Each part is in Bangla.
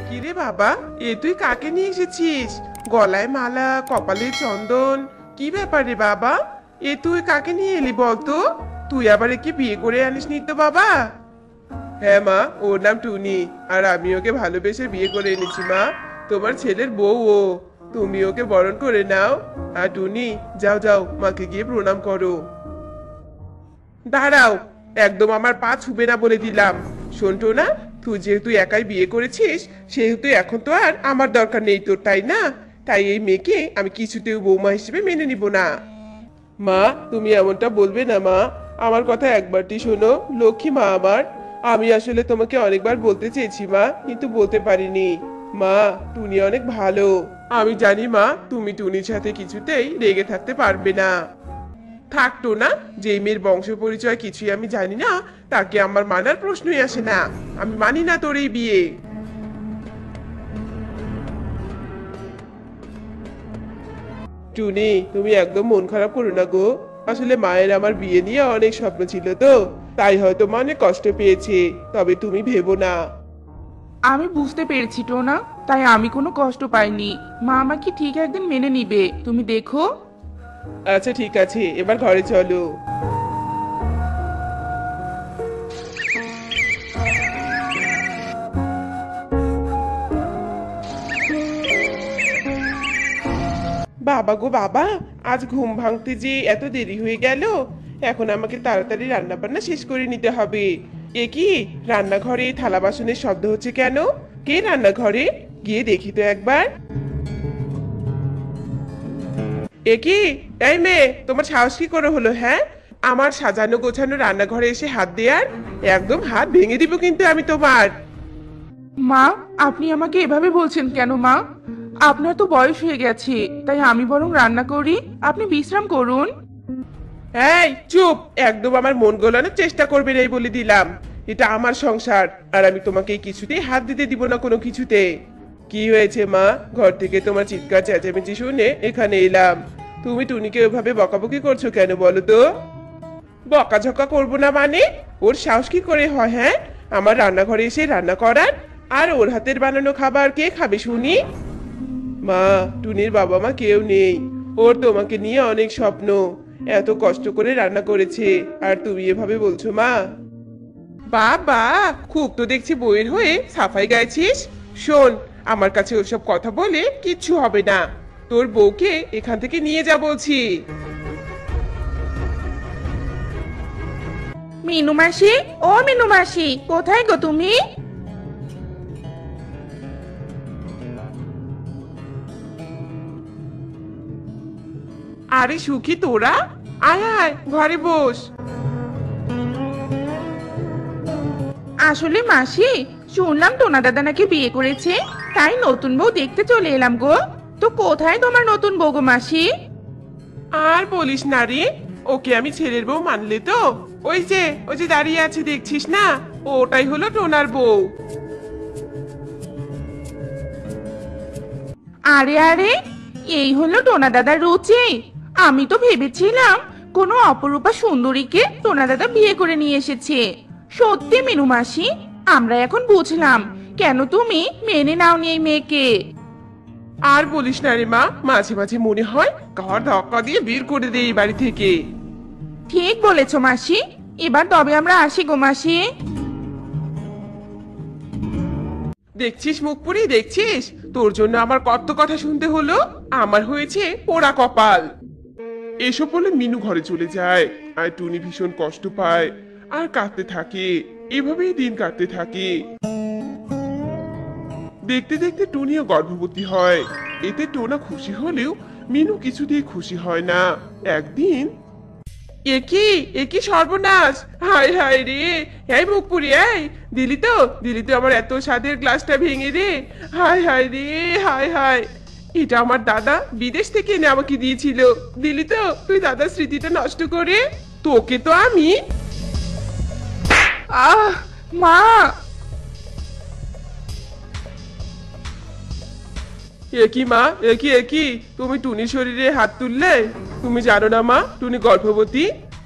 কিরে বাবা, এ তুই কাকে নিয়ে এসেছিস? গলায় মালা, কপালে চন্দন, কি ব্যাপারে বাবা? এ তুই কাকে নিয়ে এলি বলতো? তুই আবার একে বিয়ে করে আনিসনি তো বাবা? হ্যাঁ মা, ওর নাম টুনি, আর আমি ওকে ভালোবেসে বিয়ে করে এনেছি মা। তোমার ছেলের বউ ও। তুমি ওকে বরণ করে নাও। আর টুনি, যাও যাও, মাকে গিয়ে প্রণাম করো। দাঁড়াও, একদম আমার পা ছুবে না বলে দিলাম। শোনতো না, তুই যেহেতু একাই বিয়ে করেছিস, সেহেতু এখন তো আর আমার দরকার নেই তোর, তাই না? তাই এই মেয়েকে আমি কিছুতেও বৌমা হিসেবে মেনে নিব না। মা, তুমি এমনটা বলবে না মা। আমার কথা একবারটি শোনো, লক্ষ্মী মা আমার। আমি আসলে তোমাকে অনেকবার বলতে চেয়েছি মা, কিন্তু বলতে পারিনি। মা, টুনি অনেক ভালো। আমি জানি মা, তুমি টুনির সাথে কিছুতেই রেগে থাকতে পারবে না। থাকতো না, যে মেয়ের বংশ পরিচয় কিছুই আমি জানি না, তাকে আমার মানার প্রশ্নই আসে না। আমি মানি না তোর এই বিয়ে। টুনি, তুমি একদম মন খারাপ করো না গো। আসলে মায়ের আমার বিয়ে নিয়ে অনেক স্বপ্ন ছিল তো, তাই হয়তো মা অনেক কষ্ট পেয়েছে। তবে তুমি ভেবো না। আমি বুঝতে পেরেছি টোনা, তাই আমি কোনো কষ্ট পাইনি। মা আমাকে ঠিক একদিন মেনে নিবে, তুমি দেখো। আচ্ছা ঠিক আছে, এবার ঘরে চলো। বাবা গো বাবা, আজ ঘুম ভাঙতে যে এত দেরি হয়ে গেল। এখন আমাকে তাড়াতাড়ি রান্না বান্না শেষ করে নিতে হবে। এ কি, রান্নাঘরে থালা বাসনের শব্দ হচ্ছে কেন? কে রান্নাঘরে? গিয়ে দেখি তো একবার। এ কি, এই মেয়ে, তোমার সাহস কি করে হলো হ্যাঁ? আমার সাজানো গোছানো রান্নাঘরে এসে হাত দেয়ার? একদম হাত ভেঙে দিব কিন্তু আমি তোমার। মা, আপনি আমাকে এভাবে বলছেন কেন মা? আপনার তো বয়স হয়ে গেছে, তাই আমি বরং রান্না করি, আপনি বিশ্রাম করুন। এই চুপ, একদম আমার মন গলানোর চেষ্টা করবে না এই বলে দিলাম। এটা আমার সংসার, আর আমি তোমাকে এই কিছুতেই হাত দিতে দিব না কোনো কিছুতে। কি হয়েছে মা? ঘর থেকে তোমার চিৎকার চেঁচামেচি শুনে এখানে এলাম। তুমি টুনিকে ওইভাবে বকাবকি করছো কেন বলো তো? বকাঝকা করবো না মানে? ওর সাহস কি করে হয় হ্যাঁ, আমার রান্নাঘরে এসে রান্না করার? আর ওর হাতের বানানো খাবার কে খাবে শুনি? মা, টুনির বাবা মা কেউ নেই। ওর তোমাকে নিয়ে অনেক স্বপ্ন। এত কষ্ট করে রান্না করেছে, আর তুমি এভাবে বলছো মা? বাবা, খুব তো দেখছি বইয়ের হয়ে সাফাই গাইছিস। শোন, আমার কাছে ওসব কথা বলে কিচ্ছু হবে না। তোর বউকে এখান থেকে নিয়ে যা বলছি। মিনু মাসি, ও মিনু মাসি, কোথায় গো তুমি? আরে সুখী তোরা, আয় আয় ঘরে বস। আসলে মাসি, শুনলাম টোনা দাদা নাকি বিয়ে করেছে, তাই নতুন বউ দেখতে চলে এলাম গো। তো কোথায় তোমার নতুন বউ গো মাসি? আর বলিস না রে, ওকে আমি ছেলের বউ মানলে তো? ওই যে দাঁড়িয়ে আছে দেখছিস না, ওটাই হলো টোনার বউ। আরে আরে, এই হলো টোনা দাদার রুচি। আমি তো ভেবেছিলাম কোনো অপরূপা সুন্দরীকে টোনা দাদা বিয়ে করে নিয়ে এসেছে। সত্যি মিনু মাসি, আমরা এখন বুঝলাম কেন তুমি মেনে নাওনি এই মেয়েকে। আর বলিস না রে মা, মাঝে মাঝে মনে হয় ঘর ধাক্কা দিয়ে বের করে দেই এই বাড়ি থেকে। ঠিক বলেছো মাসি, এবার তবে আমরা আসি গো মাসি। দেখছিস মুখ পুরি, দেখছিস তোর জন্য আমার কত কথা শুনতে হলো। আমার হয়েছে পোড়া কপাল। এসব বলে মিনু ঘরে চলে যায়, আর টুনি ভীষণ কষ্ট পায় আর কাঁদতে থাকে। এভাবেই দিন কাটতে থাকে। দেখতে দেখতে টুনিও গর্ভবতী হয়। এতে টোনা খুশি হলেও মিনু কিছুতেই খুশি হয় না। একদিন, একি সর্বনাশ! হায় হায় রে! এই মুখ পুরি, এই দিলি তো আমার এত স্বাদের গ্লাসটা ভেঙে রে! হায় হায় রে! হায় হায়! এটা আমার দাদা বিদেশ থেকে এনে আমাকে দিয়েছিল। দিলি তো তুই দাদার স্মৃতিটা নষ্ট করে। তোকে তো আমি। আহ, মা! একই মা, একই তুমি টুনির শরীরে হাত তুললে? তুমি জানো না মা, টুনি গর্ভবতী।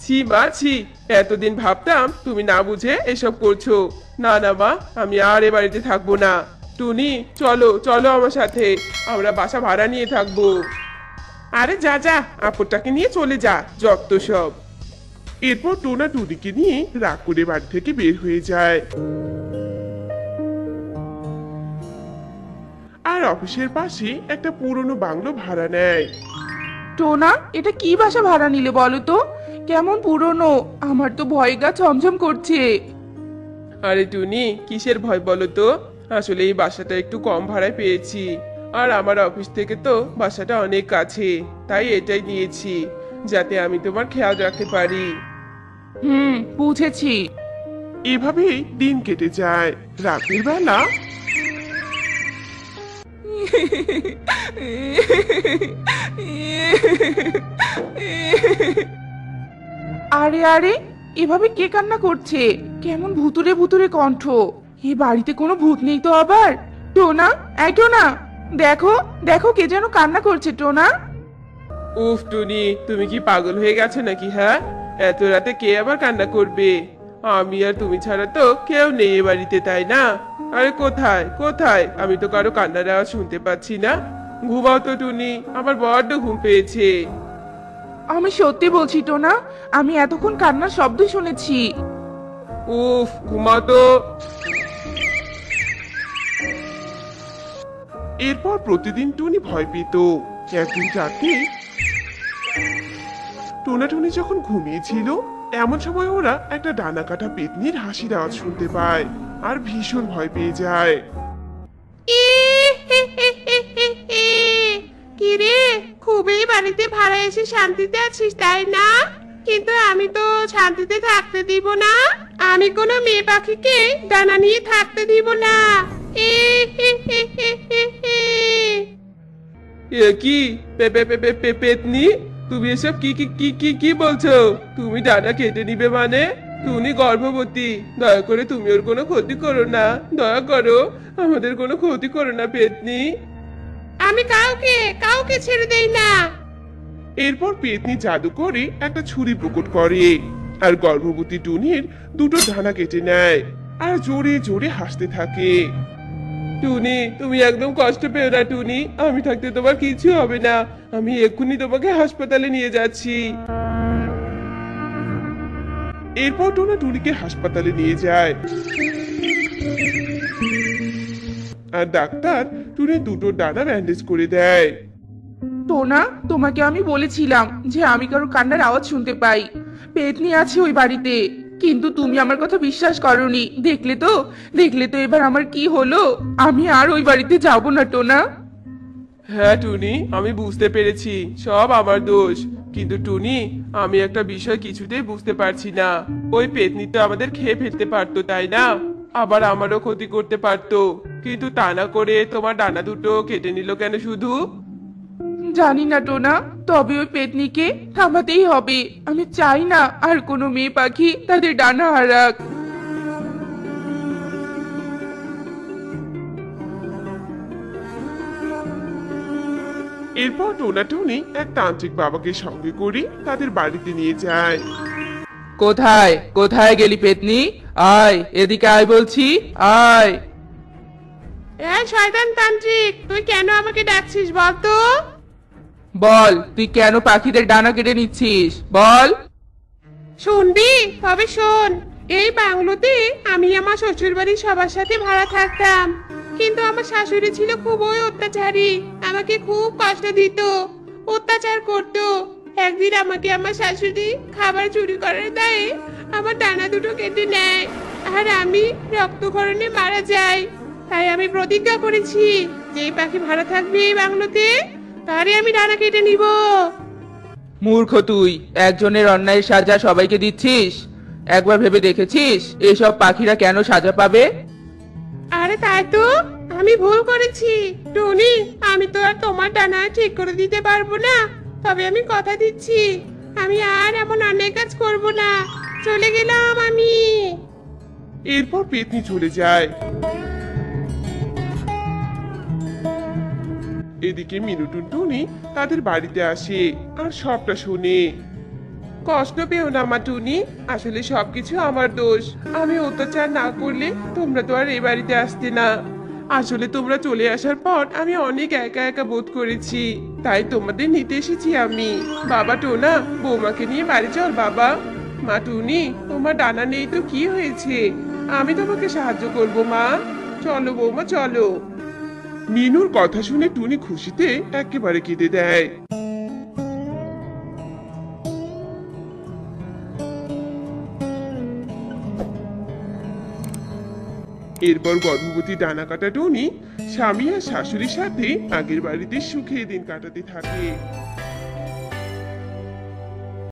ছি মা ছি, এতদিন ভাবতাম তুমি না বুঝে এসব করছো। না না মা, আমি আর এ বাড়িতে থাকবো না। টুনি চলো চলো আমার সাথে, আমরা বাসা ভাড়া নিয়ে থাকবো। আরে যা যা, আপুরটাকে নিয়ে চলে যা, যত সব। এরপর টোনা টুনিকে নিয়ে রাগ করে বাড়ি থেকে বের হয়ে যায়। আর অফিসের পাশে একটা পুরনো বাংলো ভাড়া নেয়। টোনা, এটা কি বাসা ভাড়া নিলে বলো তো? কেমন পুরনো, আমার তো ভয় গা ছমছম করছে। আরে টুনি, কিসের ভয় বলো তো? আসলে এই বাসাটা একটু কম ভাড়ায় পেয়েছি, আর আমার অফিস থেকে তো বাসাটা অনেক কাছে, তাই এটাই নিয়েছি, যাতে আমি তোমার খেয়াল রাখতে পারি। বুঝেছি। এভাবেই দিন কেটে যায়। রাতের বেলা আরে আরে, এভাবে কে কান্না করছে? কেমন ভুতুরে ভুতুরে কণ্ঠ। এই বাড়িতে কোনো ভূত নেই তো আবার? টোনা, এই টোনা, দেখো দেখো, কে যেন কান্না করছে। টোনা, উফ টুনি, তুমি কি পাগল হয়ে গেছো নাকি? হ্যাঁ, এত রাতে কে আবার কান্না করবে? আমি আর তুমি ছাড়া তো কেউ নেই এ বাড়িতে, তাই না? আরে কোথায় কোথায়, আমি তো কারো কান্নার আওয়াজ শুনতে পাচ্ছি না। ঘুমাও তো টুনি, আমার বড্ড ঘুম পেয়েছে। আমি সত্যি বলছি টোনা, আমি এতক্ষণ কান্নার শব্দ শুনেছি। উফ, ঘুমাও তো। এরপর প্রতিদিন টুনি ভয় পেত। একদিন রাতে টোনা টুনি যখন ঘুমিয়েছিল, এমন সময় ওরা একটা ডানা কাটা পেতনির হাসির আওয়াজ শুনতে পায়, আর ভীষণ ভয় পেয়ে যায়। কিরে, খুবই বাড়িতে ভাড়া এসে শান্তিতে আছিস তাই না? কিন্তু আমি তো শান্তিতে থাকতে দিব না। আমি কোনো মেয়ে পাখিকে ডানা নিয়ে থাকতে দিব না। এ হে হে হে হে হে। এ কি পেতনি, তুমি এসব কি কি কি কি কি বলছো? তুমি ডানা কেটে নিবে মানে? তুমি গর্ভবতী, দয়া করে তুমি ওর কোনো ক্ষতি করো না, দয়া করো, আমাদের কোনো ক্ষতি করো না পেতনি। আমি কাউকে কাউকে ছেড়ে দেই না। এরপর পেতনি জাদু করে একটা ছুরি প্রকট করে, আর গর্ভবতী টুনির দুটো ডানা কেটে নেয়, আর জোরে জোরে হাসতে থাকে। টুনি, তুমি একদম কষ্ট পেও না টুনি, আমি থাকতে তোমার কিছু হবে না, আমি এক্ষুনি তোমাকে হাসপাতালে নিয়ে যাচ্ছি। এরপর টোনা টুনিকে হাসপাতালে নিয়ে যায়, আর ডাক্তার টুনির দুটো ডানা ব্যান্ডেজ করে দেয়। টোনা, তোমাকে আমি বলেছিলাম যে আমি কারো কান্নার আওয়াজ শুনতে পাই, পেতনি আছে ওই বাড়িতে, কিন্তু তুমি আমার কথা বিশ্বাস করোনি। দেখলে তো এবার আমার কি হলো। আমি আর ওই বাড়িতে যাব না টোনা। হ্যাঁ টুনি, আমি বুঝতে পেরেছি, সব আমার দোষ। কিন্তু টুনি, আমি একটা বিষয় কিছুতেই বুঝতে পারছি না, ওই পেতনি তো আমাদের খেয়ে ফেলতে পারতো, তাই না? আবার আমারও ক্ষতি করতে পারতো, কিন্তু তা না করে তোমার ডানা দুটো কেটে নিল কেন শুধু? জানি না টোনা, তবে ওই পেতনিকে থামাতেই হবে। আমি চাই না আর কোনো মেয়ে পাখি তাদের ডানা হারাক। এরপর টোনা টুনি এক তান্ত্রিক বাবাকে সঙ্গে করে তাদের বাড়িতে নিয়ে যায়। কোথায় কোথায় গেলি পেতনি? আয় এদিকে আয় বলছি, আয়। এই শয়তান তান্ত্রিক, তুই কেন আমাকে ডাকছিস বল তো? বল, তুই কেন পাখিদের ডানা কেটে নিচ্ছিস, বল। শুনবি? তবে শোন। এই বাংলোতে আমি আমার শ্বশুর বাড়ির সবার সাথে ভাড়া থাকতাম, কিন্তু আমার শাশুড়ি ছিল খুবই অত্যাচারী, আমাকে খুব কষ্ট দিত, অত্যাচার করত। একদিন আমাকে আমার শাশুড়ি খাবার চুরি করার দায়ে আমার ডানা দুটো কেটে নেয়, আর আমি রক্তক্ষরণে মারা যাই। তাই আমি প্রতিজ্ঞা করেছি, যে পাখি ভাড়া থাকবে এই বাংলোতে তারে আমি ডানা কেটে নিব। মূর্খ তুই, একজনের অন্যায়ের সাজা সবাইকে দিচ্ছিস? একবার ভেবে দেখেছিস এসব পাখিরা কেন সাজা পাবে? আরে তাই তো, আমি ভুল করেছি টনি। আমি তো আর তোমার ডানা ঠিক করে দিতে পারবো না, তবে আমি কথা দিচ্ছি আমি আর এমন অন্যায় কাজ করব না। চলে গেলাম আমি। এরপর পেতনি চলে যায়। এদিকে মিনুটুন টুনি তাদের বাড়িতে আসে আর সবটা শুনে। কষ্ট পেও না মা টুনি, আসলে সবকিছু আমার দোষ। আমি অত্যাচার না করলে তোমরা তো আর এই বাড়িতে আসতে না। আসলে তোমরা চলে আসার পর আমি অনেক একা একা বোধ করেছি, তাই তোমাদের নিতে এসেছি আমি। বাবা টোনা, বৌমাকে নিয়ে বাড়ি চল বাবা। মা টুনি, তোমার ডানা নেই তো কি হয়েছে, আমি তোমাকে সাহায্য করব মা। চলো বৌমা চলো। মিনুর কথা শুনে টুনি খুশিতে একেবারে কেঁদে দেয়। এরপর গর্ভবতী ডানা কাটা টুনি স্বামী আর শাশুড়ির সাথে আগের বাড়িতে সুখে দিন কাটাতে থাকে।